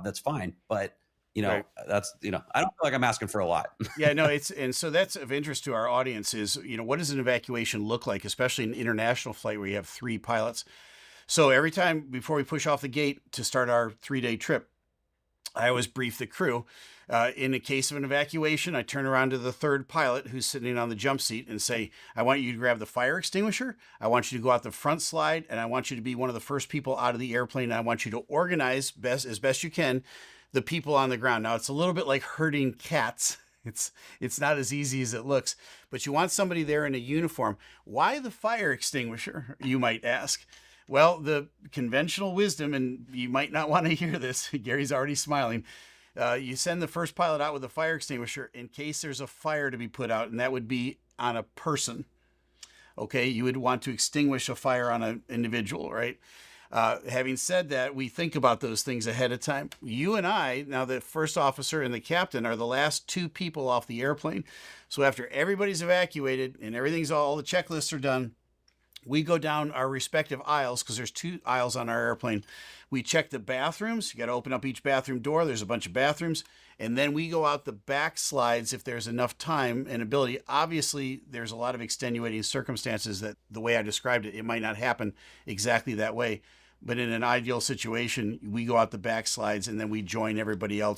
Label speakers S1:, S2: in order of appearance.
S1: that's fine. But,
S2: Right.
S1: that's, I don't feel like I'm asking for a lot.
S2: Yeah, no, and so that's of interest to our audience is, what does an evacuation look like, especially an international flight where you have three pilots? So every time before we push off the gate to start our 3-day trip, I always brief the crew. In the case of an evacuation, I turn around to the third pilot who's sitting on the jump seat and say, I want you to grab the fire extinguisher. I want you to go out the front slide, and I want you to be one of the first people out of the airplane. And I want you to organize as best you can the people on the ground. Now, it's a little bit like herding cats. It's not as easy as it looks, but you want somebody there in a uniform. Why the fire extinguisher, you might ask? Well, the conventional wisdom, and you might not want to hear this, Gary's already smiling. You send the first pilot out with a fire extinguisher in case there's a fire to be put out, and that would be on a person. Okay, you would want to extinguish a fire on an individual, right? Having said that, we think about those things ahead of time. You and I, now the first officer and the captain, are the last two people off the airplane. So after everybody's evacuated and all the checklists are done, we go down our respective aisles because there's 2 aisles on our airplane. We check the bathrooms. You got to open up each bathroom door. There's a bunch of bathrooms. And then we go out the back slides if there's enough time and ability. Obviously, there's a lot of extenuating circumstances that the way I described it, it might not happen exactly that way. But in an ideal situation, we go out the back slides and then we join everybody else